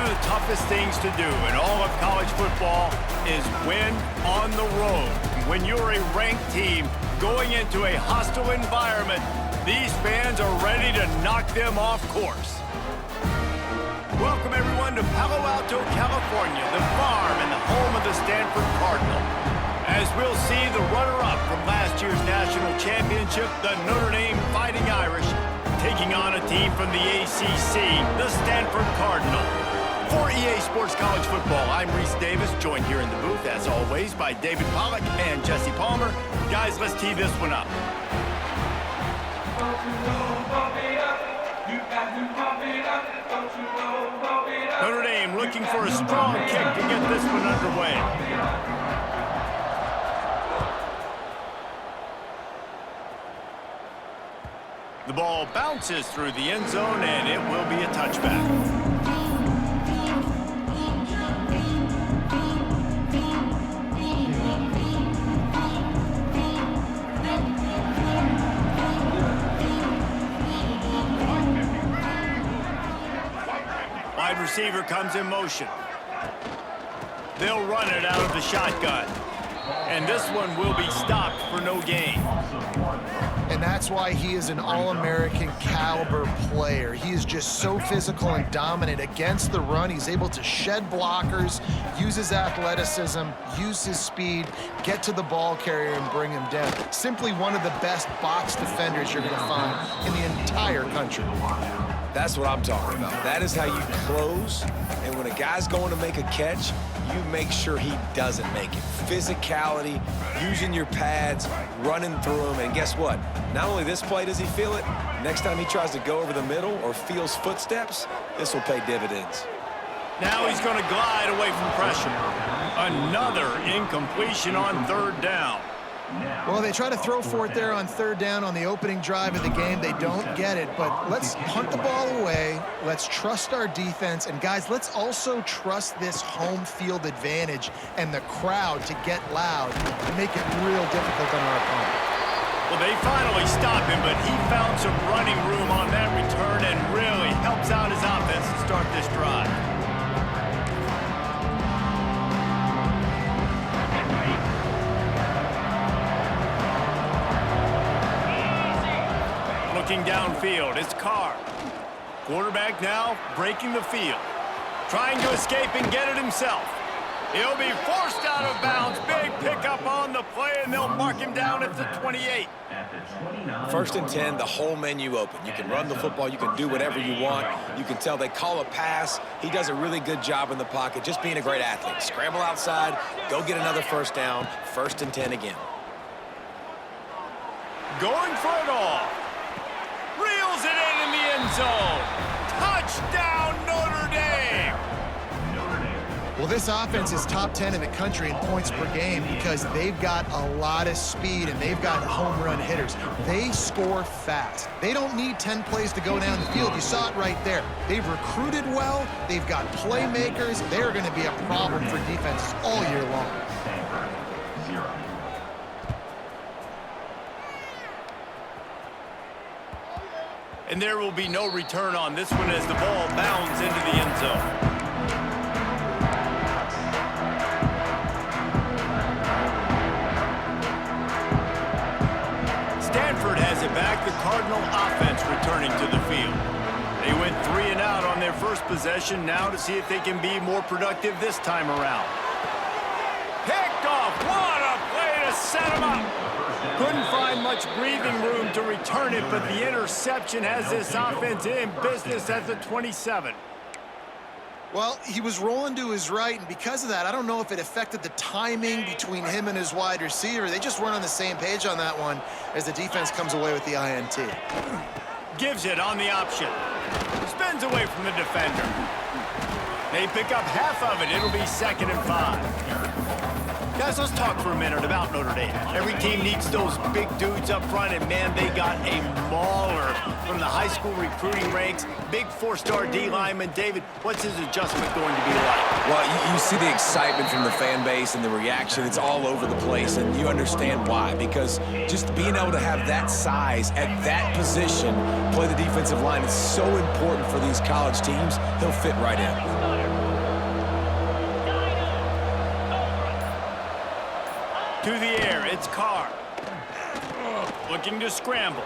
of the toughest things to do in all of college football is win on the road. When you're a ranked team going into a hostile environment, these fans are ready to knock them off course. Welcome, everyone, to Palo Alto, California, the farm and the home of the Stanford Cardinal. As we'll see the runner-up from last year's national championship, the Notre Dame Fighting Irish, taking on a team from the ACC, the Stanford Cardinal. For EA Sports College Football, I'm Reese Davis, joined here in the booth, as always, by David Pollack and Jesse Palmer. Guys, let's tee this one up. Notre Dame looking for a strong kick to get this one underway. The ball bounces through the end zone, and it will be a touchback. Wide receiver comes in motion. They'll run it out of the shotgun. And this one will be stopped for no gain. And that's why he is an All-American caliber player. He is just so physical and dominant against the run. He's able to shed blockers, use his athleticism, use his speed, get to the ball carrier and bring him down. Simply one of the best box defenders you're going to find in the entire country. That's what I'm talking about. That is how you close. And when a guy's going to make a catch, you make sure he doesn't make it. Physicality, using your pads, running through them. And guess what? Not only this play does he feel it, next time he tries to go over the middle or feels footsteps, this will pay dividends. Now he's going to glide away from pressure. Another incompletion on third down. Well, they try to throw for it there on third down on the opening drive of the game. They don't get it, but let's punt the ball away. Let's trust our defense. And, guys, let's also trust this home field advantage and the crowd to get loud and make it real difficult on our opponent. Well, they finally stop him, but he found some running room on that return and really helps out his offense to start this drive. Looking downfield, it's Carr. Quarterback now breaking the field. Trying to escape and get it himself. He'll be forced out of bounds. Big pickup on the play, and they'll mark him down at the 28. First and 10, the whole menu open. You can run the football. You can do whatever you want. You can tell they call a pass. He does a really good job in the pocket, just being a great athlete. Scramble outside, go get another first down. First and 10 again. Going for it all. Reels it in the end zone. Touchdown, Notre Dame. Well, this offense is top 10 in the country in points per game because they've got a lot of speed and they've got home run hitters. They score fast. They don't need 10 plays to go down the field. You saw it right there. They've recruited well. They've got playmakers. They're going to be a problem for defenses all year long. And there will be no return on this one as the ball bounds into the end zone. Stanford has it back, the Cardinal offense returning to the field. They went 3 and out on their first possession, now to see if they can be more productive this time around. Picked off, what a play to set him up. Couldn't find much breathing room to return it, but the interception has this offense in business at the 27. Well, he was rolling to his right, and because of that, I don't know if it affected the timing between him and his wide receiver. They just weren't on the same page on that one as the defense comes away with the INT. Gives it on the option. Spins away from the defender. They pick up half of it. It'll be 2nd and 5. Guys, let's talk for a minute about Notre Dame. Every team needs those big dudes up front, and man, they got a mauler from the high school recruiting ranks. Big 4-star D lineman. David, what's his adjustment going to be like? Well, you see the excitement from the fan base and the reaction. It's all over the place, and you understand why. Because just being able to have that size at that position, play the defensive line, is so important for these college teams. He'll fit right in. To the air, it's Carr. Looking to scramble.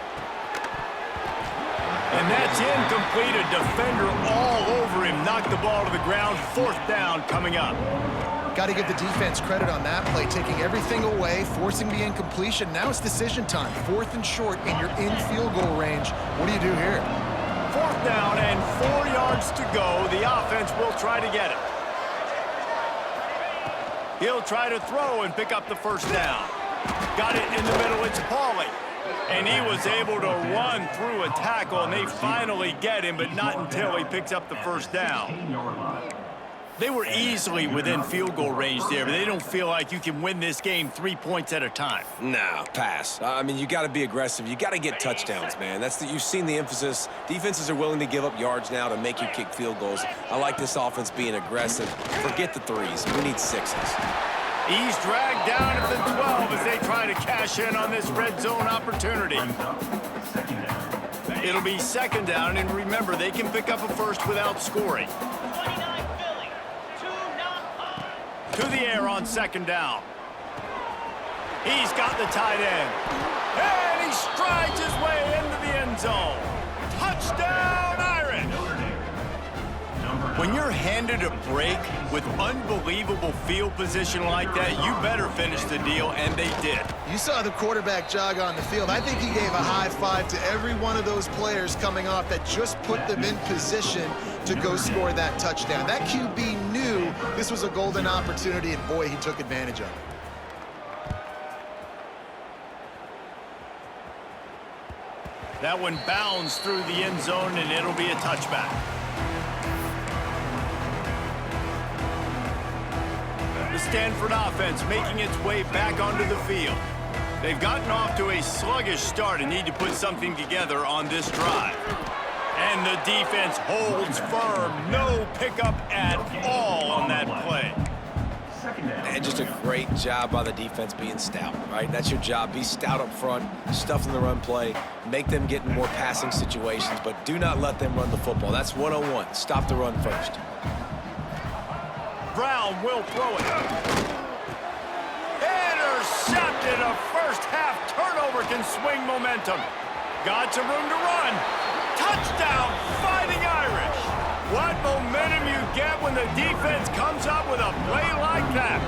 And that's incomplete. A defender all over him. Knocked the ball to the ground. 4th down coming up. Got to give the defense credit on that play, taking everything away, forcing the incompletion. Now it's decision time. 4th and short, and you're in field goal range. What do you do here? 4th down and 4 yards to go. The offense will try to get it. He'll try to throw and pick up the 1st down. Got it in the middle. It's Pauly. And he was able to run through a tackle, and they finally get him, but not until he picks up the 1st down. They were easily within field goal range there, but they don't feel like you can win this game 3 points at a time. No, pass. I mean, you got to be aggressive. You got to get touchdowns, man. You've seen the emphasis. Defenses are willing to give up yards now to make you kick field goals. I like this offense being aggressive. Forget the 3s. We need 6s. He's dragged down at the 12 as they try to cash in on this red zone opportunity. It'll be 2nd down, and remember, they can pick up a 1st without scoring. To the air on 2nd down. He's got the tight end. And he strides his way into the end zone. Touchdown, Irish! When you're handed a break with unbelievable field position like that, you better finish the deal, and they did. You saw the quarterback jog on the field. I think he gave a high five to every one of those players coming off that just put them in position to go score that touchdown. That QB knew this was a golden opportunity, and boy, he took advantage of it. That one bounds through the end zone, and it'll be a touchback. The Stanford offense making its way back onto the field. They've gotten off to a sluggish start and need to put something together on this drive. And the defense holds firm. No pickup at all on that play. And just a great job by the defense being stout, right? That's your job. Be stout up front, stuff in the run play, make them get in more passing situations, but do not let them run the football. That's one-on-one. Stop the run first. Brown will throw it. Intercepted. A first-half turnover can swing momentum. Got some room to run. Touchdown, Fighting Irish. What momentum you get when the defense comes up with a play like that.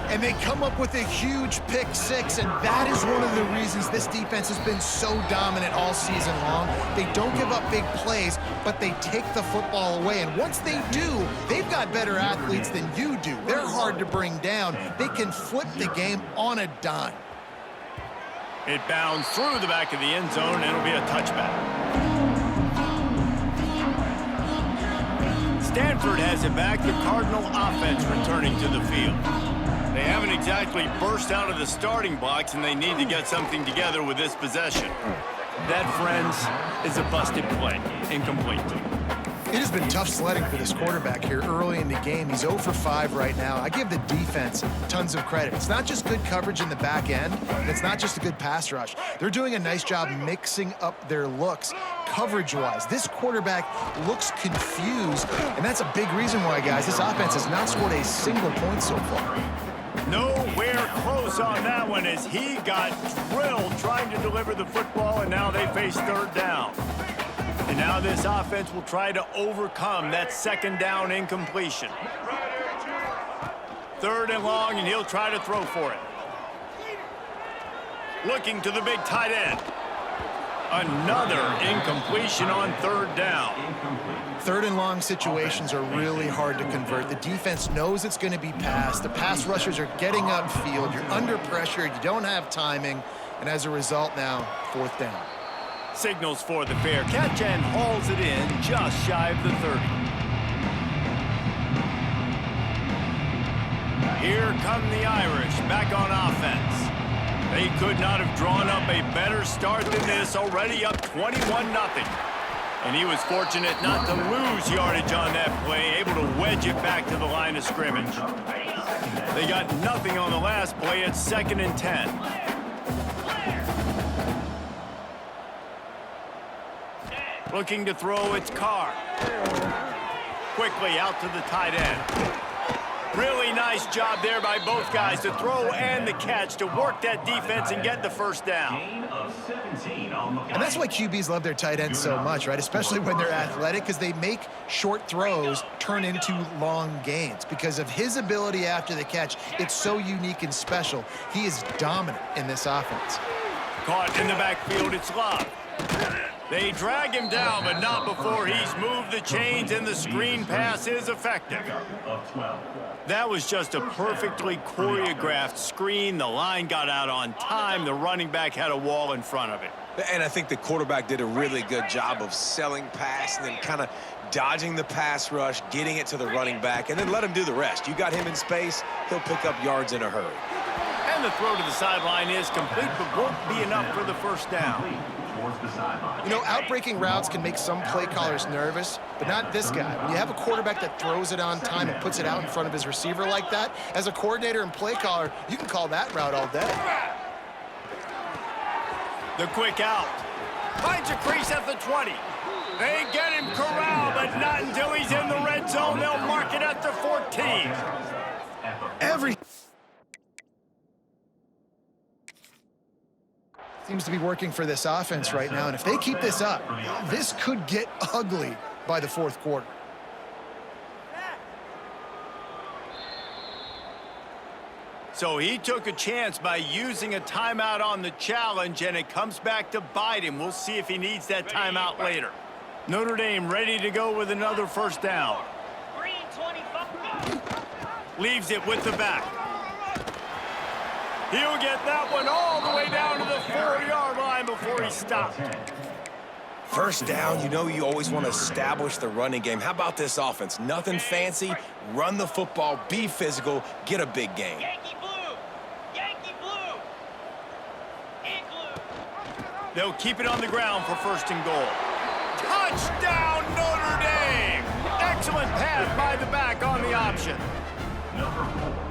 And they come up with a huge pick 6, and that is one of the reasons this defense has been so dominant all season long. They don't give up big plays, but they take the football away. And once they do, they've got better athletes than you do. They're hard to bring down. They can flip the game on a dime. It bounds through the back of the end zone, and it'll be a touchback. Stanford has it back. The Cardinal offense returning to the field. They haven't exactly burst out of the starting blocks, and they need to get something together with this possession. That, friends, is a busted play. Incomplete. It has been tough sledding for this quarterback here early in the game. He's 0 for 5 right now. I give the defense tons of credit. It's not just good coverage in the back end, and it's not just a good pass rush. They're doing a nice job mixing up their looks coverage-wise. This quarterback looks confused, and that's a big reason why, guys, this offense has not scored a single point so far. Nowhere close on that one as he got drilled trying to deliver the football, and now they face 3rd down. And now this offense will try to overcome that 2nd down incompletion. 3rd and long, and he'll try to throw for it. Looking to the big tight end. Another incompletion on 3rd down. 3rd and long situations are really hard to convert. The defense knows it's going to be passed. The pass rushers are getting upfield. You're under pressure. You don't have timing. And as a result now, 4th down. Signals for the fair catch and hauls it in just shy of the 30. Here come the Irish back on offense. They could not have drawn up a better start than this, already up 21-0. And he was fortunate not to lose yardage on that play, able to wedge it back to the line of scrimmage. They got nothing on the last play. It's 2nd and 10. Looking to throw, it's Carr. Quickly out to the tight end. Really nice job there by both guys to throw and the catch to work that defense and get the first down. And that's why QBs love their tight ends so much, right? Especially when they're athletic, because they make short throws turn into long gains. Because of his ability after the catch, it's so unique and special. He is dominant in this offense. Caught in the backfield, it's Love. They drag him down, but not before he's moved the chains, and the screen pass is effective. That was just a perfectly choreographed screen. The line got out on time. The running back had a wall in front of it. And I think the quarterback did a really good job of selling pass and then kind of dodging the pass rush, getting it to the running back, and then let him do the rest. You got him in space, he'll pick up yards in a hurry. And the throw to the sideline is complete, but won't be enough for the first down. You know, outbreaking routes can make some play callers nervous, but not this guy. When you have a quarterback that throws it on time and puts it out in front of his receiver like that, as a coordinator and play caller, you can call that route all day. The quick out. Finds a crease at the 20. They get him corralled, but not until he's in the red zone. They'll mark it at the 14. Seems to be working for this offense right now, and if they keep this up, this could get ugly by the fourth quarter. So he took a chance by using a timeout on the challenge, and it comes back to bite him. We'll see if he needs that timeout later. Notre Dame ready to go with another first down. Leaves it with the back. He'll get that one all the way down to the 4-yard line before he stopped. First down, you know you always want to establish the running game. How about this offense? Nothing fancy. Run the football, be physical, get a big gain. Yankee blue! Yankee blue! In blue! They'll keep it on the ground for first and goal. Touchdown, Notre Dame! Excellent pass by the back on the option.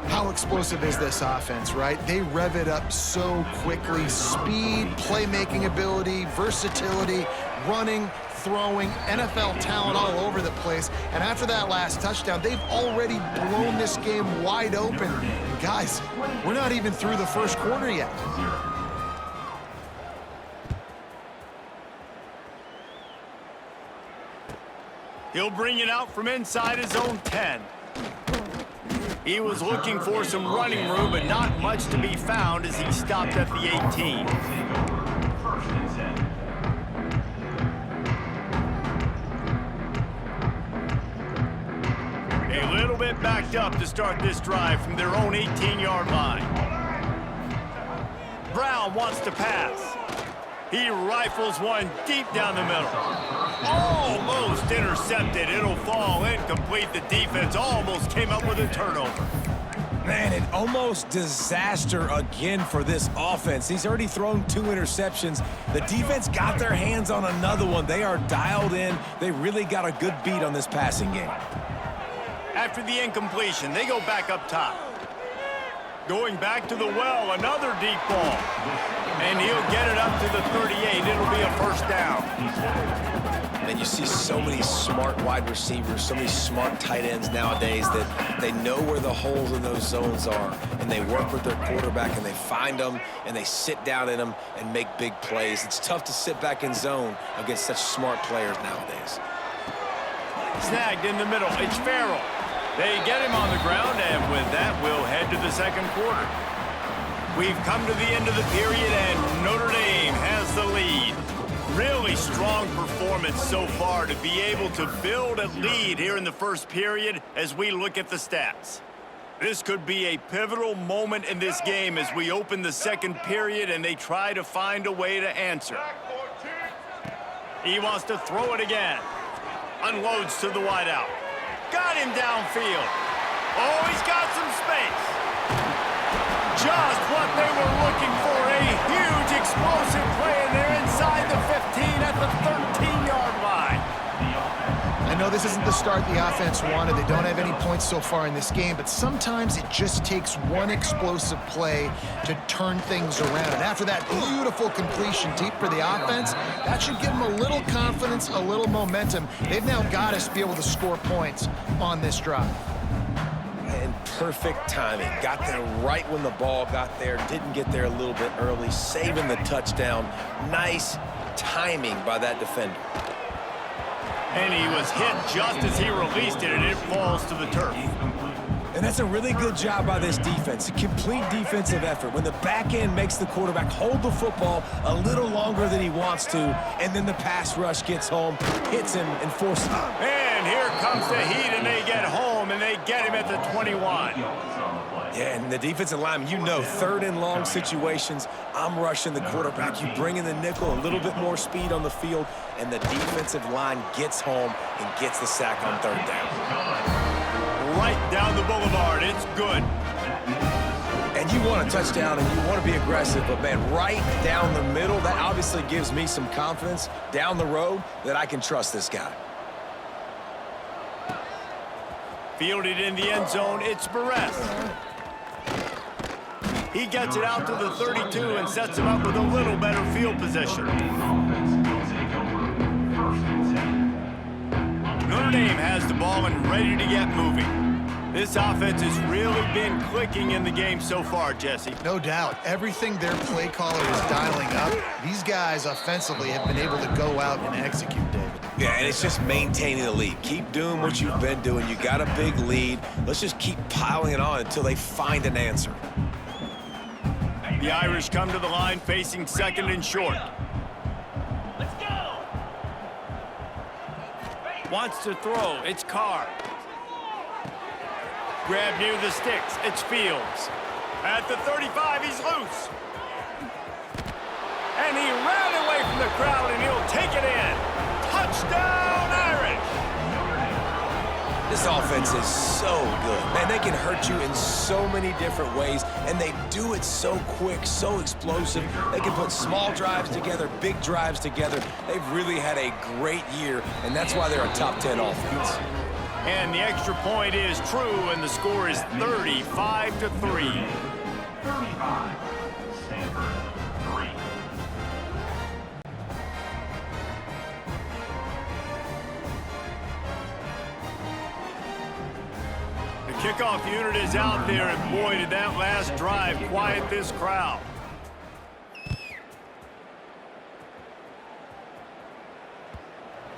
How explosive is this offense, right? They rev it up so quickly. Speed, playmaking ability, versatility, running, throwing, NFL talent all over the place. And after that last touchdown, they've already blown this game wide open. And guys, we're not even through the first quarter yet. He'll bring it out from inside his own 10. He was looking for some running room, but not much to be found as he stopped at the 18. A little bit backed up to start this drive from their own 18-yard line. Brown wants to pass. He rifles one deep down the middle. Almost intercepted. It'll fall incomplete. The defense almost came up with a turnover. Man, an almost disaster again for this offense. He's already thrown 2 interceptions. The defense got their hands on another one. They are dialed in. They really got a good beat on this passing game. After the incompletion, they go back up top. Going back to the well, another deep ball. And he'll get it up to the 38. It'll be a first down. And you see so many smart wide receivers, so many smart tight ends nowadays that they know where the holes in those zones are, and they work with their quarterback, and they find them, and they sit down in them and make big plays. It's tough to sit back in zone against such smart players nowadays. Snagged in the middle. It's Farrell. They get him on the ground, and with that, we'll head to the second quarter. We've come to the end of the period, and Notre Dame has the lead. Really strong performance so far to be able to build a lead here in the first period as we look at the stats. This could be a pivotal moment in this game as we open the second period and they try to find a way to answer. He wants to throw it again. Unloads to the wideout. Got him downfield. Oh, he's got some space. Just what they were looking for. A huge explosive play, and they're inside the 15 at the 13-yard line. I know this isn't the start the offense wanted. They don't have any points so far in this game, but sometimes it just takes one explosive play to turn things around. And after that beautiful completion deep for the offense, that should give them a little confidence, a little momentum. They've now got us to be able to score points on this drive. again, perfect timing. Got there right when the ball got there. Didn't get there a little bit early. Saving the touchdown. Nice timing by that defender. And he was hit just as he released it, and it falls to the turf. And that's a really good job by this defense. A complete defensive effort. When the back end makes the quarterback hold the football a little longer than he wants to, and then the pass rush gets home, hits him, and forces him. And here comes the heat, and they get home, and they get him at the 21. Yeah, and the defensive lineman, you know, third and long situations, I'm rushing the quarterback. You bring in the nickel, a little bit more speed on the field, and the defensive line gets home and gets the sack on third down. Right down the boulevard. It's good. And you want a touchdown and you want to be aggressive, but, man, right down the middle, that obviously gives me some confidence down the road that I can trust this guy. Fielded in the end zone, it's Perez. He gets it out to the 32 and sets him up with a little better field position. Notre Dame has the ball and ready to get moving. This offense has really been clicking in the game so far, Jesse. No doubt. Everything their play caller is dialing up, these guys offensively have been able to go out and execute, David. Yeah, and it's just maintaining the lead. Keep doing what you've been doing. You got a big lead. Let's just keep piling it on until they find an answer. The Irish come to the line facing second and short. Let's go. Wants to throw. It's Carr. Grab near the sticks. It's Fields. At the 35, he's loose. And he ran away from the crowd, and he'll take it in. Touchdown, Irish! This offense is so good. Man, they can hurt you in so many different ways, and they do it so quick, so explosive. They can put small drives together, big drives together. They've really had a great year, and that's why they're a top 10 offense. And the extra point is true, and the score is 35-3. 35, Stanford, 3. The kickoff unit is out there, and boy, did that last drive quiet this crowd.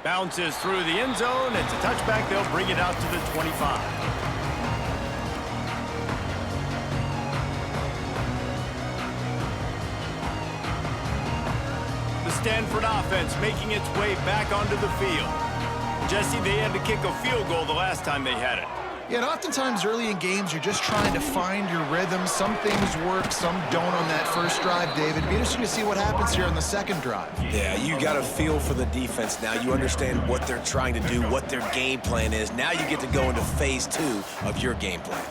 Bounces through the end zone. It's a touchback. They'll bring it out to the 25. The Stanford offense making its way back onto the field. Jesse, they had to kick a field goal the last time they had it. Yeah, and oftentimes early in games, you're just trying to find your rhythm. Some things work, some don't on that first drive, David. Be interesting to see what happens here on the second drive. Yeah, you got a feel for the defense now. You understand what they're trying to do, what their game plan is. Now you get to go into phase 2 of your game plan.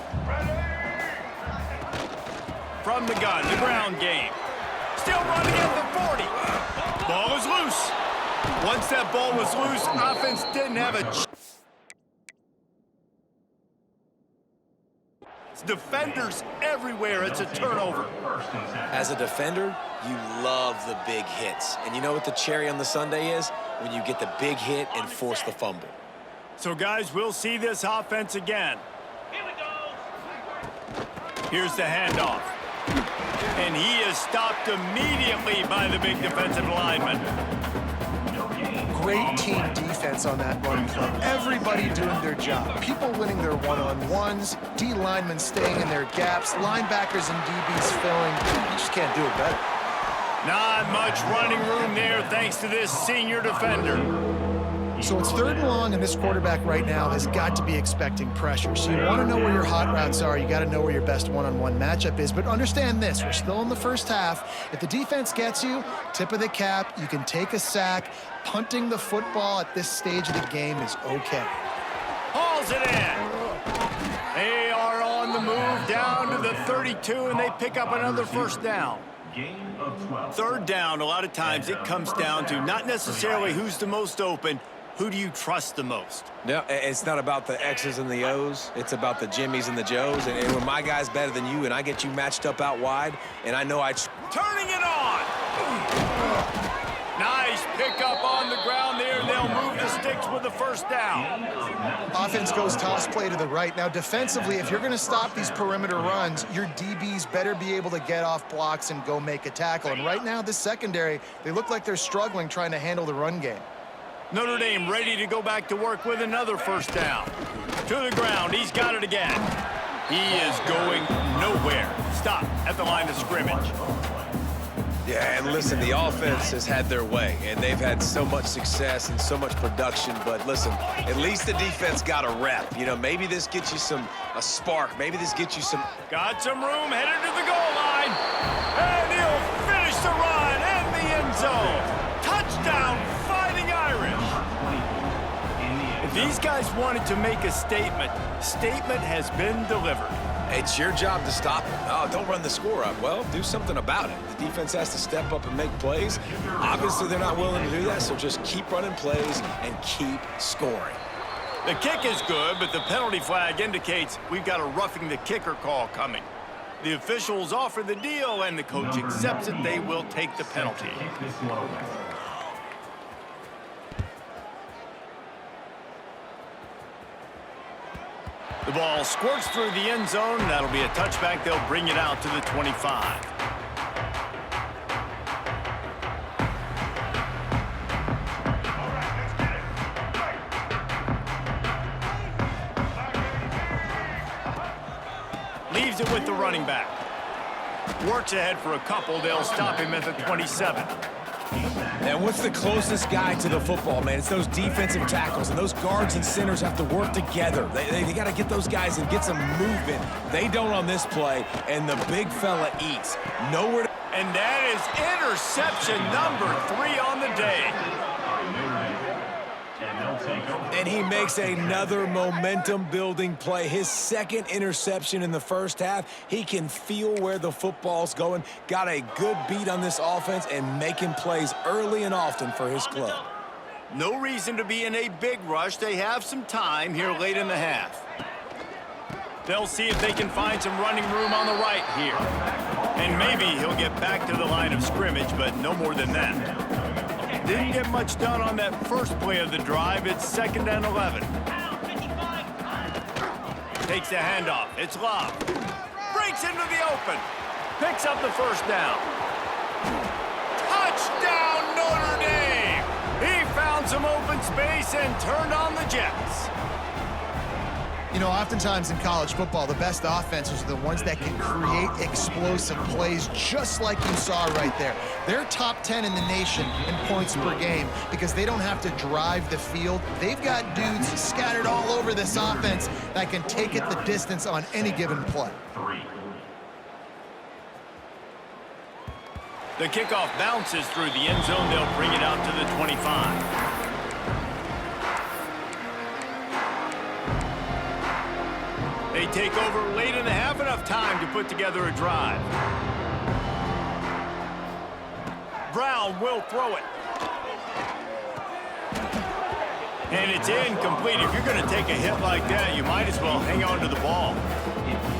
From the gun, the ground game. Still running at the 40. Ball is loose. Once that ball was loose, offense didn't have a defenders everywhere. It's a turnover. As a defender, you love the big hits. And you know what the cherry on the sundae is? When you get the big hit and force the fumble. So, guys, we'll see this offense again. Here we go. Here's the handoff. And he is stopped immediately by the big defensive lineman. Great team defense on that run play. Everybody doing their job. People winning their one-on-ones, D linemen staying in their gaps, linebackers and DBs filling. You just can't do it better. Not much running room there thanks to this senior defender. So it's third and long, and this quarterback right now has got to be expecting pressure. So you want to know where your hot routes are. You got to know where your best one-on-one matchup is. But understand this, we're still in the first half. If the defense gets you, tip of the cap, you can take a sack. Punting the football at this stage of the game is okay. Hauls it in. They are on the move down to the 32, and they pick up another first down. Gain of 12. Third down, a lot of times it comes down to not necessarily who's the most open, who do you trust the most? No, it's not about the X's and the O's. It's about the Jimmies and the Joes. And when my guy's better than you and I get you matched up out wide, and I know Turning it on! Nice pickup on the ground there, and they'll move the 6 with the first down. Offense goes toss play to the right. Now, defensively, if you're going to stop these perimeter runs, your DBs better be able to get off blocks and go make a tackle. And right now, this secondary, they look like they're struggling trying to handle the run game. Notre Dame ready to go back to work with another first down. To the ground, he's got it again. He is going nowhere. Stop at the line of scrimmage. Yeah, and listen, the offense has had their way, and they've had so much success and so much production. But listen, at least the defense got a rep. You know, maybe this gets you a spark. Maybe this gets you some. Got some room, headed to the goal line. And he'll finish the run in the end zone. Touchdown, Fighting Irish. If these guys wanted to make a statement has been delivered. It's your job to stop it. Oh, don't run the score up. Well, do something about it. The defense has to step up and make plays. Obviously, they're not willing to do that, so just keep running plays and keep scoring. The kick is good, but the penalty flag indicates we've got a roughing the kicker call coming. The officials offer the deal, and the coach accepts it. They will take the penalty. The ball squirts through the end zone. That'll be a touchback. They'll bring it out to the 25. Leaves it with the running back. Works ahead for a couple. They'll stop him at the 27. And what's the closest guy to the football, man? It's those defensive tackles, and those guards and centers have to work together. They got to get those guys and get some movement. They don't on this play, and the big fella eats. Nowhere to... And that is interception number 3 on the day. And he makes another momentum-building play. His second interception in the first half. He can feel where the football's going. Got a good beat on this offense and making plays early and often for his club. No reason to be in a big rush. They have some time here late in the half. They'll see if they can find some running room on the right here. And maybe he'll get back to the line of scrimmage, but no more than that. Didn't get much done on that first play of the drive. It's 2nd and 11. Takes the handoff. It's Love. Breaks into the open. Picks up the first down. Touchdown, Notre Dame! He found some open space and turned on the Jets. You know, oftentimes in college football, the best offenses are the ones that can create explosive plays just like you saw right there. They're top 10 in the nation in points per game because they don't have to drive the field. They've got dudes scattered all over this offense that can take it the distance on any given play. The kickoff bounces through the end zone. They'll bring it out to the 25. They take over late in the half, enough time to put together a drive. Brown will throw it. And it's incomplete. If you're going to take a hit like that, you might as well hang on to the ball.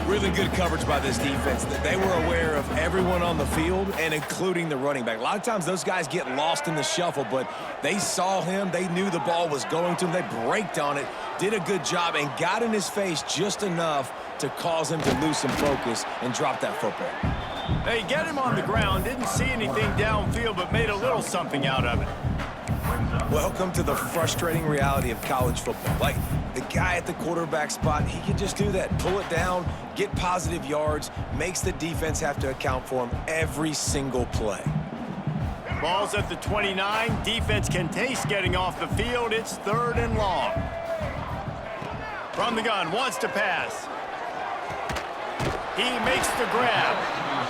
Really good coverage by this defense. They were aware of everyone on the field and including the running back. A lot of times those guys get lost in the shuffle, but they saw him. They knew the ball was going to him. They braked on it, did a good job, and got in his face just enough to cause him to lose some focus and drop that football. They get him on the ground, didn't see anything downfield, but made a little something out of it. Welcome to the frustrating reality of college football. Like, the guy at the quarterback spot, he can just do that. Pull it down, get positive yards, makes the defense have to account for him every single play. Ball's at the 29. Defense can taste getting off the field. It's 3rd and long. From the gun, wants to pass. He makes the grab.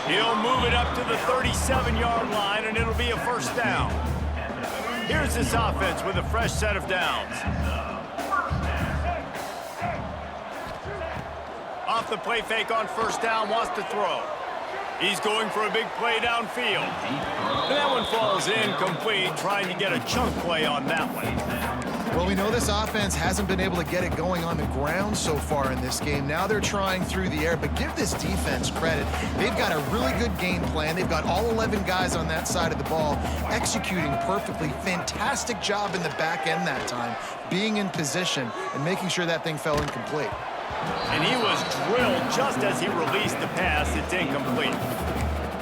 He'll move it up to the 37-yard line, and it'll be a first down. Here's this offense with a fresh set of downs. Off the play fake on first down, wants to throw. He's going for a big play downfield. And that one falls incomplete, trying to get a chunk play on that one. Well, we know this offense hasn't been able to get it going on the ground so far in this game. Now they're trying through the air, but give this defense credit. They've got a really good game plan. They've got all 11 guys on that side of the ball executing perfectly. Fantastic job in the back end that time, being in position and making sure that thing fell incomplete. And he was drilled just as he released the pass. It's incomplete.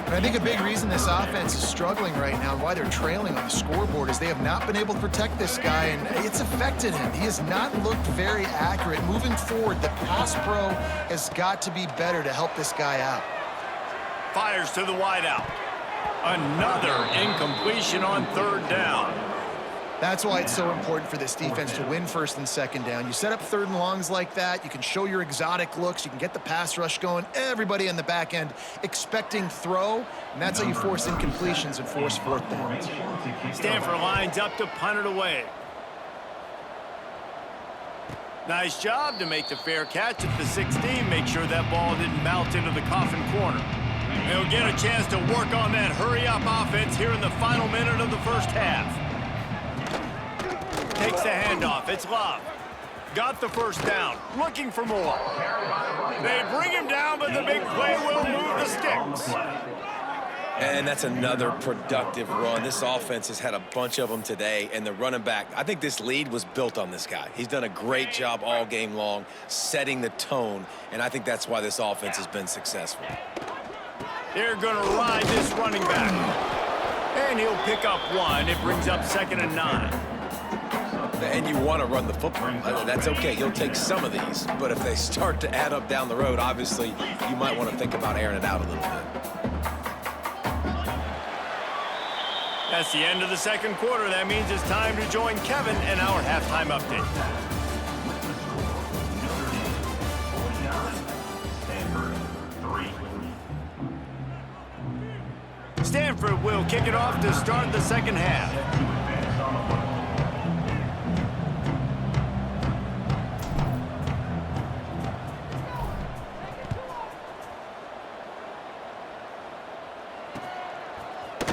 And I think a big reason this offense is struggling right now and why they're trailing on the scoreboard is they have not been able to protect this guy, and it's affected him. He has not looked very accurate. Moving forward, the pass pro has got to be better to help this guy out. Fires to the wideout. Another incompletion on third down. That's why it's so important for this defense to win first and second down. You set up third and longs like that, you can show your exotic looks, you can get the pass rush going, everybody in the back end expecting throw, and that's how you force incompletions and force fourth downs. Stanford lines up to punt it away. Nice job to make the fair catch at the 16, make sure that ball didn't bounce into the coffin corner. They'll get a chance to work on that hurry-up offense here in the final minute of the first half. Takes the handoff. It's Love. Got the first down. Looking for more. They bring him down, but the big play will move the sticks. And that's another productive run. This offense has had a bunch of them today, and the running back, I think this lead was built on this guy. He's done a great job all game long, setting the tone, and I think that's why this offense has been successful. They're going to ride this running back. And he'll pick up one. It brings up 2nd and 9. And you want to run the football. That's okay. You'll take some of these. But if they start to add up down the road, obviously, you might want to think about airing it out a little bit. That's the end of the second quarter. That means it's time to join Kevin in our halftime update. Stanford will kick it off to start the second half.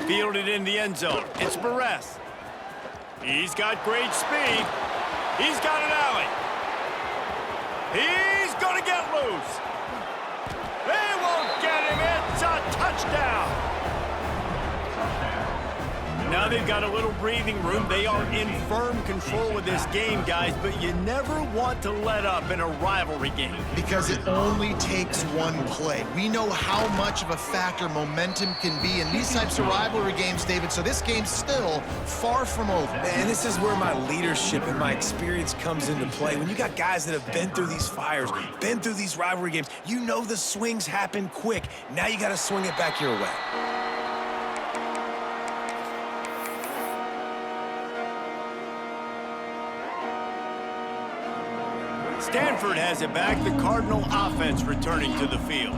Fielded in the end zone. It's Barres. He's got great speed. He's got an alley. He's going to get loose. They won't get him. It's a touchdown. Now they've got a little breathing room. They are in firm control of this game, guys, but you never want to let up in a rivalry game. Because it only takes one play. We know how much of a factor momentum can be in these types of rivalry games, David, so this game's still far from over. And this is where my leadership and my experience comes into play. When you got guys that have been through these fires, been through these rivalry games, you know the swings happen quick. Now you got to swing it back your way. Stanford has it back. The Cardinal offense returning to the field.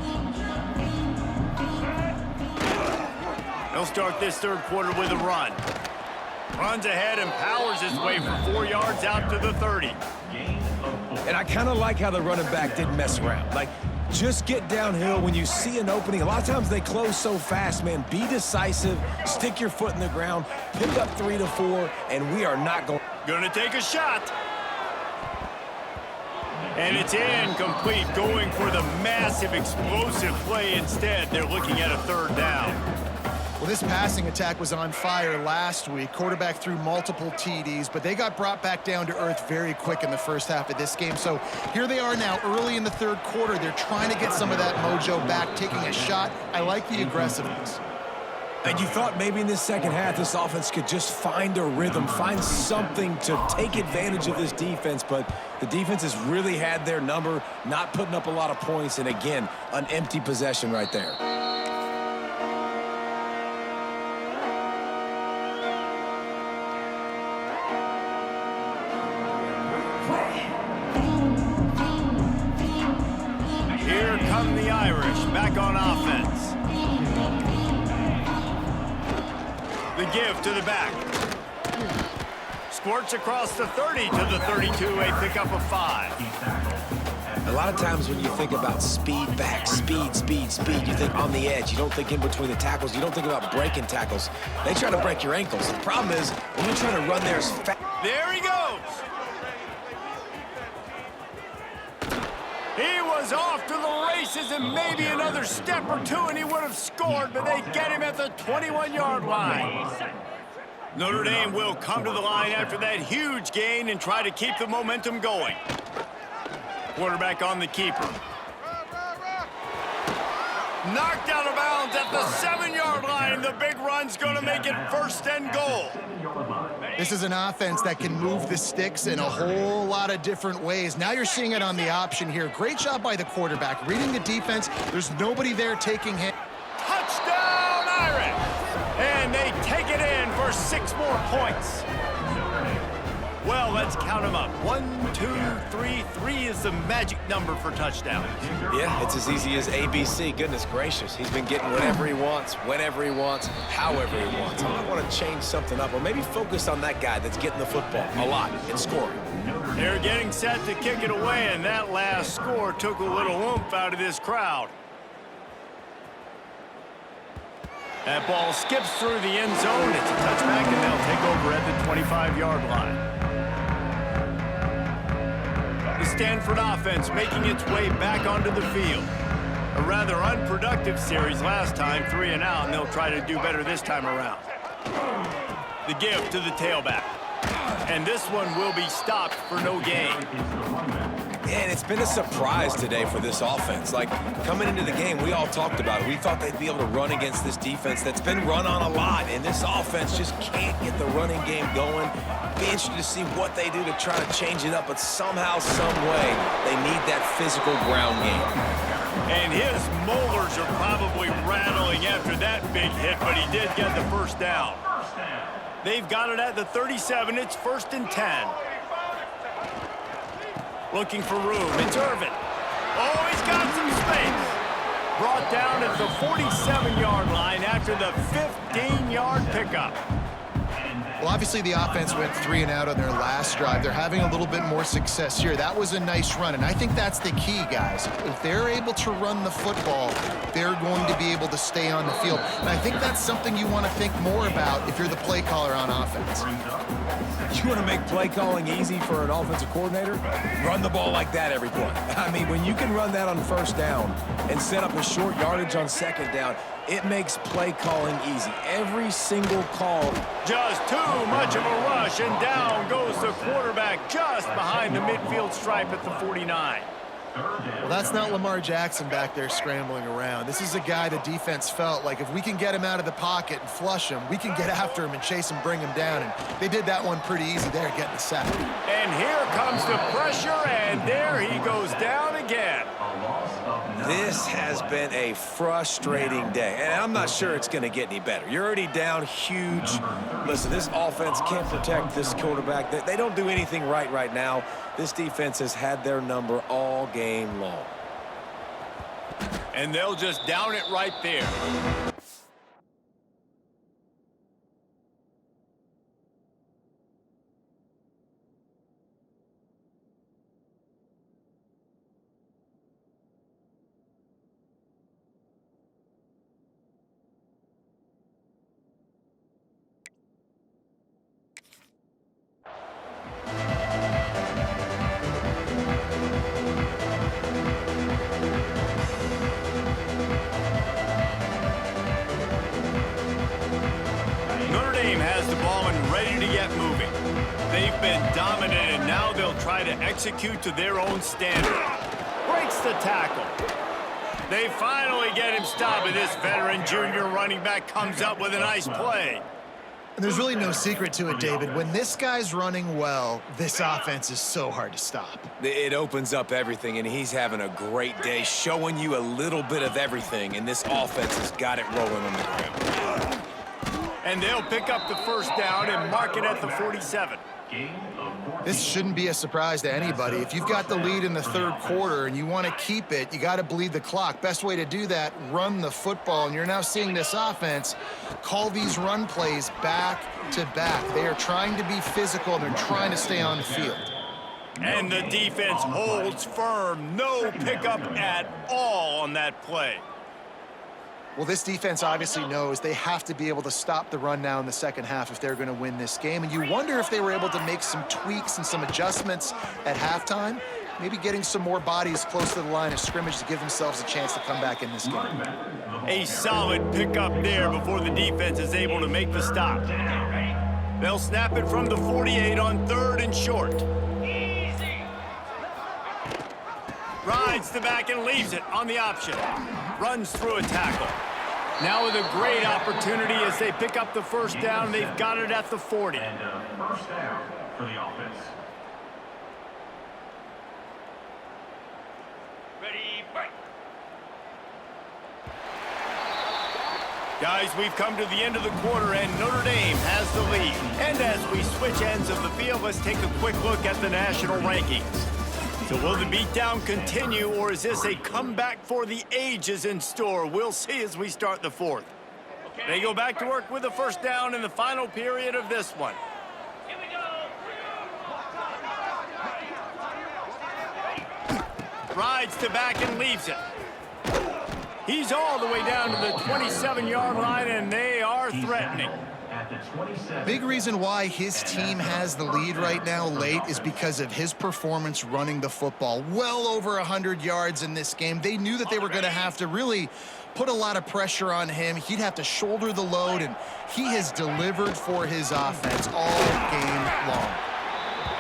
They'll start this third quarter with a run. Runs ahead and powers his way for 4 yards out to the 30. And I kind of like how the running back didn't mess around. Like, just get downhill when you see an opening. A lot of times they close so fast, man. Be decisive, stick your foot in the ground, pick up 3 to 4, and we are not going. Gonna take a shot. And it's incomplete, going for the massive explosive play instead. They're looking at a third down. Well, this passing attack was on fire last week. Quarterback threw multiple TDs, but they got brought back down to earth very quick in the first half of this game. So here they are now early in the third quarter. They're trying to get some of that mojo back, taking a shot. I like the aggressiveness. And you thought maybe in this second half this offense could just find a rhythm, find something to take advantage of this defense, but the defense has really had their number, not putting up a lot of points, and again, an empty possession right there. Here come the Irish, back on offense. The give to the back. Squirts across the 30 to the 32, a pickup of 5. A lot of times when you think about speed back, speed, you think on the edge. You don't think in between the tackles. You don't think about breaking tackles. They try to break your ankles. The problem is when you're trying to run there as fast. There he goes. He was off to the races and maybe another step or two and he would have scored, but they get him at the 21-yard line. Notre Dame will come to the line after that huge gain and try to keep the momentum going. Quarterback on the keeper. Knocked out of bounds at the 7-yard line. The big run's going to make it 1st and goal. This is an offense that can move the sticks in a whole lot of different ways. Now you're seeing it on the option here. Great job by the quarterback. Reading the defense, there's nobody there taking him. Touchdown, Irish! And they take it in for 6 more points. Well, let's count them up. 1, 2, 3. 3 is the magic number for touchdowns. Yeah, it's as easy as ABC. Goodness gracious. He's been getting whatever he wants, whenever he wants, however he wants. I want to change something up or maybe focus on that guy that's getting the football a lot and scoring. They're getting set to kick it away, and that last score took a little oomph out of this crowd. That ball skips through the end zone. It's a touchback, and they'll take over at the 25-yard line. The Stanford offense making its way back onto the field. A rather unproductive series last time, 3 and out, and they'll try to do better this time around. The give to the tailback. And this one will be stopped for no gain. And it's been a surprise today for this offense. Like, coming into the game, we all talked about it. We thought they'd be able to run against this defense that's been run on a lot, and this offense just can't get the running game going. Be interested to see what they do to try to change it up, but somehow, some way, they need that physical ground game. And his molars are probably rattling after that big hit, but he did get the 1st down. They've got it at the 37. It's 1st and 10. Looking for room. It's Irvin. Oh, he's got some space. Brought down at the 47-yard line after the 15-yard pickup. Well, obviously the offense went 3 and out on their last drive. They're having a little bit more success here. That was a nice run, and I think that's the key, guys. If they're able to run the football, they're going to be able to stay on the field. And I think that's something you want to think more about if you're the play caller on offense. You want to make play calling easy for an offensive coordinator? Run the ball like that every play. I mean, when you can run that on 1st down and set up a short yardage on 2nd down, it makes play calling easy. Every single call. Just too much of a rush, and down goes the quarterback just behind the midfield stripe at the 49. Well, that's not Lamar Jackson back there scrambling around. This is a guy the defense felt like if we can get him out of the pocket and flush him, we can get after him and chase him, bring him down. And they did that one pretty easy there, getting the sack. And here comes the pressure, and there he goes down again. This has been a frustrating day, and I'm not sure it's going to get any better. You're already down huge. Listen, this offense can't protect this quarterback. They don't do anything right now. This defense has had their number all game long. And they'll just down it right there. They've been dominant, and now they'll try to execute to their own standard. Breaks the tackle. They finally get him stopped, and this veteran junior running back comes up with a nice play. And there's really no secret to it, David. When this guy's running well, this offense is so hard to stop. It opens up everything, and he's having a great day, showing you a little bit of everything, and this offense has got it rolling on the ground. And they'll pick up the 1st down and mark it at the 47. This shouldn't be a surprise to anybody. If you've got the lead in the 3rd quarter and you want to keep it, you got to bleed the clock. Best way to do that, run the football. And you're now seeing this offense call these run plays back to back. They are trying to be physical, and they're trying to stay on the field. And the defense holds firm. No pickup at all on that play. Well, this defense obviously knows they have to be able to stop the run now in the second half if they're going to win this game. And you wonder if they were able to make some tweaks and some adjustments at halftime, maybe getting some more bodies close to the line of scrimmage to give themselves a chance to come back in this game. A solid pickup there before the defense is able to make the stop. They'll snap it from the 48 on 3rd and short. Rides the back and leaves it on the option. Runs through a tackle. Now with a great opportunity as they pick up the first down. They've got it at the 40. And first down for the offense. Ready, break. Guys, we've come to the end of the quarter, and Notre Dame has the lead. And as we switch ends of the field, let's take a quick look at the national rankings. So will the beatdown continue, or is this a comeback for the ages in store? We'll see as we start the fourth. They go back to work with the first down in the final period of this one. Here we go. Rides to back and leaves it. He's all the way down to the 27-yard line, and they are threatening. At the 27. Big reason why his team has the lead right now late is because of his performance running the football. Well over 100 yards in this game. They knew that they were going to have to really put a lot of pressure on him. He'd have to shoulder the load, and he has delivered for his offense all game long.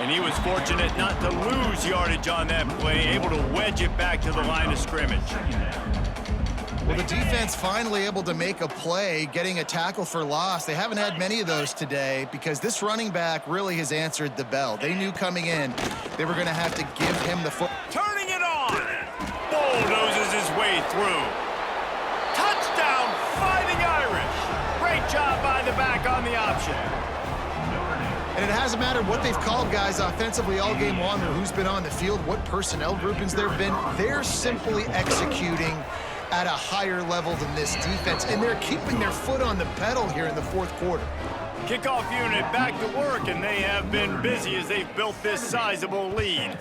And he was fortunate not to lose yardage on that play, able to wedge it back to the line of scrimmage. Well, the defense finally able to make a play, getting a tackle for loss. They haven't had many of those today because this running back really has answered the bell. They knew coming in they were going to have to give him the foot. Turning it on. Bulldozes his way through. Touchdown, Fighting Irish. Great job by the back on the option. And it hasn't mattered what they've called guys offensively all game long or who's been on the field, what personnel groupings there have been. They're simply executing at a higher level than this defense, and they're keeping their foot on the pedal here in the fourth quarter. Kickoff unit back to work, and they have been busy as they've built this sizable lead.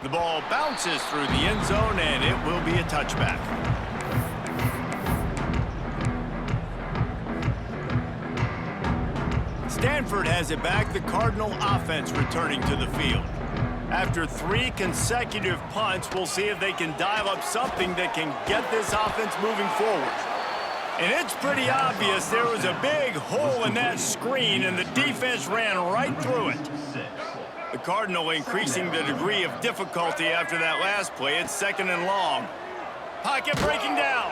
The ball bounces through the end zone, and it will be a touchback. Stanford has it back, the Cardinal offense returning to the field. After 3 consecutive punts, we'll see if they can dial up something that can get this offense moving forward. And it's pretty obvious there was a big hole in that screen, and the defense ran right through it. The Cardinal increasing the degree of difficulty after that last play. It's 2nd and long. Pocket breaking down.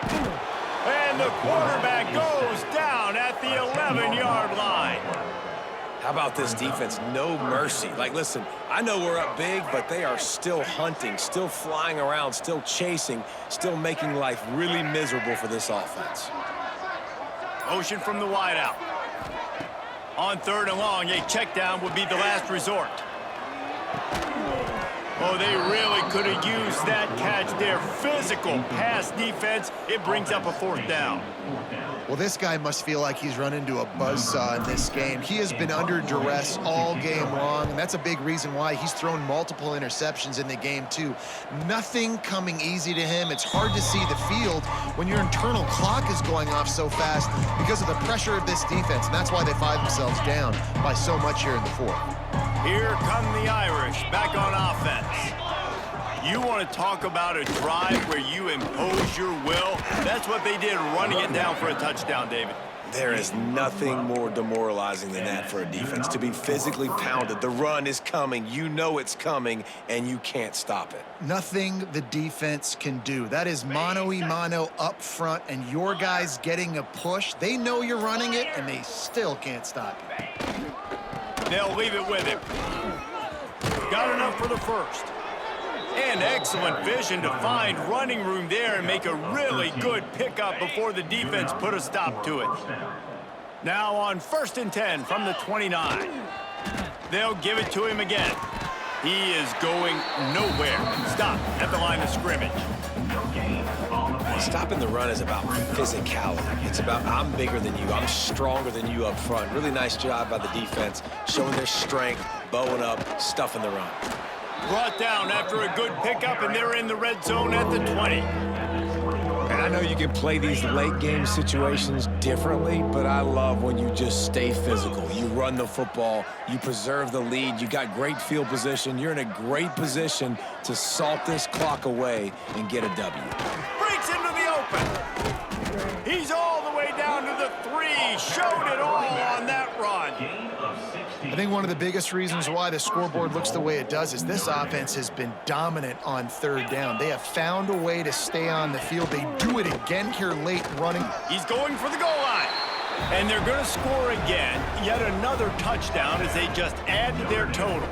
And the quarterback goes down at the 11-yard line. How about this defense? No mercy. Like, listen, I know we're up big, but they are still hunting, still flying around, still chasing, still making life really miserable for this offense. Motion from the wideout. On 3rd and long, a check down would be the last resort. Oh, they really could have used that catch there. Physical pass defense. It brings up a 4th down. Well, this guy must feel like he's run into a buzzsaw in this game. He has been under duress all game long, and that's a big reason why he's thrown multiple interceptions in the game, too. Nothing coming easy to him. It's hard to see the field when your internal clock is going off so fast because of the pressure of this defense, and that's why they find themselves down by so much here in the fourth. Here come the Irish back on offense. You want to talk about a drive where you impose your will? That's what they did, running it down for a touchdown, David. There is nothing more demoralizing than that for a defense, to be physically pounded. The run is coming, you know it's coming, and you can't stop it. Nothing the defense can do. That is mano-a-mano up front, and your guys getting a push. They know you're running it, and they still can't stop it. They'll leave it with him. Got enough for the first. And excellent vision to find running room there and make a really good pickup before the defense put a stop to it. Now on 1st and 10 from the 29. They'll give it to him again. He is going nowhere. Stop at the line of scrimmage. Stopping the run is about physicality. It's about I'm bigger than you. I'm stronger than you up front. Really nice job by the defense, showing their strength, bowing up, stuffing the run. Brought down after a good pickup, and they're in the red zone at the 20. And I know you can play these late game situations differently, but I love when you just stay physical. You run the football, you preserve the lead, you got great field position. You're in a great position to salt this clock away and get a W. Breaks into the open. He's all the way down to the 3. Showed it all on that run. I think one of the biggest reasons why the scoreboard looks the way it does is this offense has been dominant on third down. They have found a way to stay on the field. They do it again here late running. He's going for the goal line. And they're going to score again. Yet another touchdown as they just add to their total.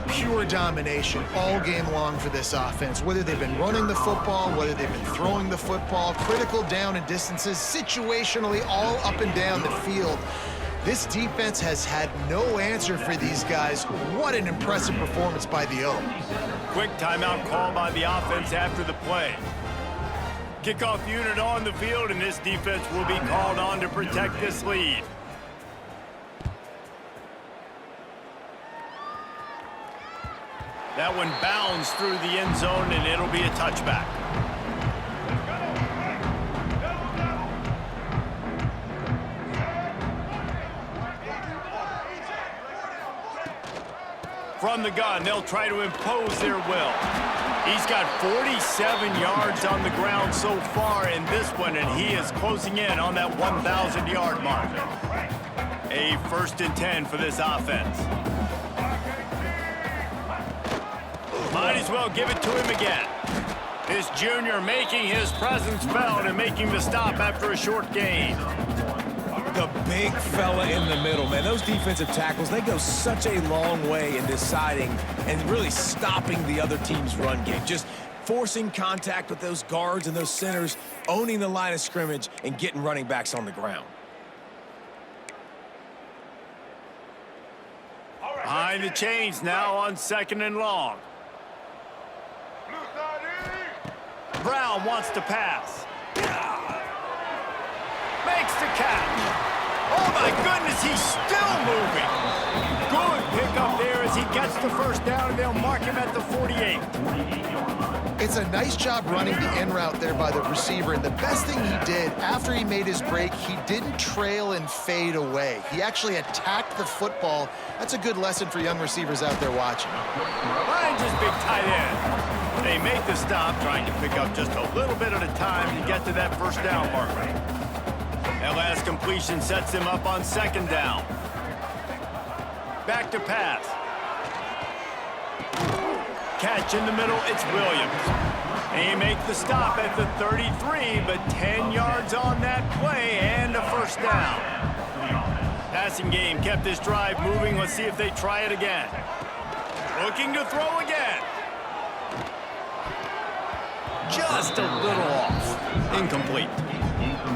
Pure domination all game long for this offense. Whether they've been running the football, whether they've been throwing the football, critical down and distances, situationally all up and down the field. This defense has had no answer for these guys. What an impressive performance by the O. Quick timeout call by the offense after the play. Kickoff unit on the field, and this defense will be called on to protect this lead. That one bounds through the end zone, and it'll be a touchback. From the gun, they'll try to impose their will. He's got 47 yards on the ground so far in this one, and he is closing in on that 1,000-yard mark. A 1st and 10 for this offense. Might as well give it to him again. This junior making his presence felt and making the stop after a short gain. The big fella in the middle, man. Those defensive tackles, they go such a long way in deciding and really stopping the other team's run game. Just forcing contact with those guards and those centers, owning the line of scrimmage, and getting running backs on the ground. Behind the chains now on 2nd and long. Brown wants to pass. Makes the catch. Oh my goodness, he's still moving. Good pickup there as he gets the 1st down, and they'll mark him at the 48. It's a nice job running the in route there by the receiver, and the best thing he did after he made his break, he didn't trail and fade away. He actually attacked the football. That's a good lesson for young receivers out there watching. Finds his big tight end. They make the stop, trying to pick up just a little bit at a time to get to that 1st down marker. That last completion sets him up on 2nd down. Back to pass. Catch in the middle, it's Williams. They make the stop at the 33, but 10 yards on that play and a 1st down. Passing game kept this drive moving. Let's see if they try it again. Looking to throw again. Just a little off. Incomplete.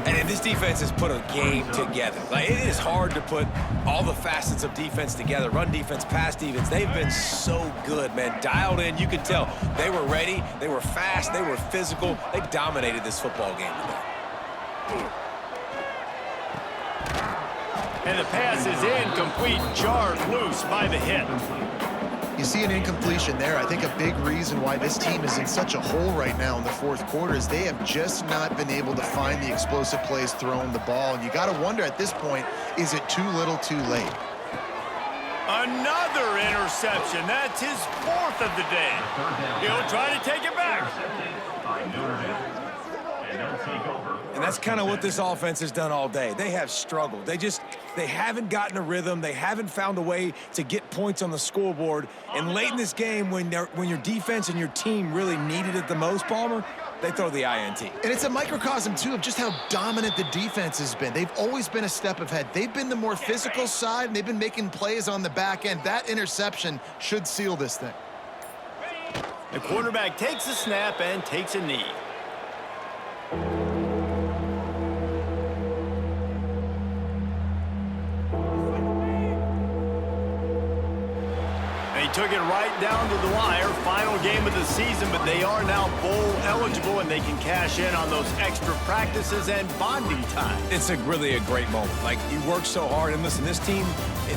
And this defense has put a game together. Like, it is hard to put all the facets of defense together. Run defense, pass defense. They've been so good, man. Dialed in. You could tell they were ready. They were fast. They were physical. They dominated this football game today. And the pass is incomplete. Jarred loose by the hit. You see an incompletion there. I think a big reason why this team is in such a hole right now in the 4th quarter is they have just not been able to find the explosive plays throwing the ball. And you got to wonder at this point, is it too little too late? Another interception. That's his 4th of the day. He'll try to take it back. And that's kind of what this offense has done all day. They have struggled. They haven't gotten a rhythm. They haven't found a way to get points on the scoreboard. And late in this game, when your defense and your team really needed it the most, Palmer, they throw the INT. And it's a microcosm, too, of just how dominant the defense has been. They've always been a step ahead. They've been the more physical side, and they've been making plays on the back end. That interception should seal this thing. The quarterback takes a snap and takes a knee. They took it right down to the wire. Final game of the season, but they are now bowl eligible, and they can cash in on those extra practices and bonding time. It's really a great moment. Like, you work so hard, and listen, this team,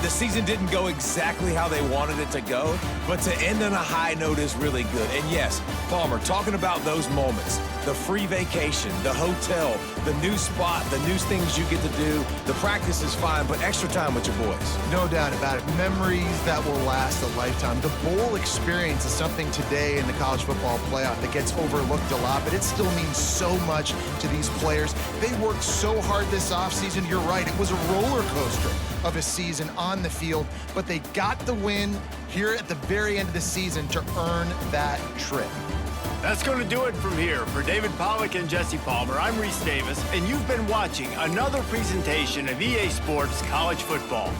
the season didn't go exactly how they wanted it to go, but to end on a high note is really good. And yes, Palmer, talking about those moments, the free vacation, the hotel, the new spot, the new things you get to do, the practice is fine, but extra time with your boys. No doubt about it. Memories that will last a lifetime. The bowl experience is something today in the college football playoff that gets overlooked a lot, but it still means so much to these players. They worked so hard this offseason. You're right. It was a roller coaster of a season on the field, but they got the win here at the very end of the season to earn that trip. That's going to do it from here. For David Pollack and Jesse Palmer, I'm Reese Davis, and you've been watching another presentation of EA Sports College Football.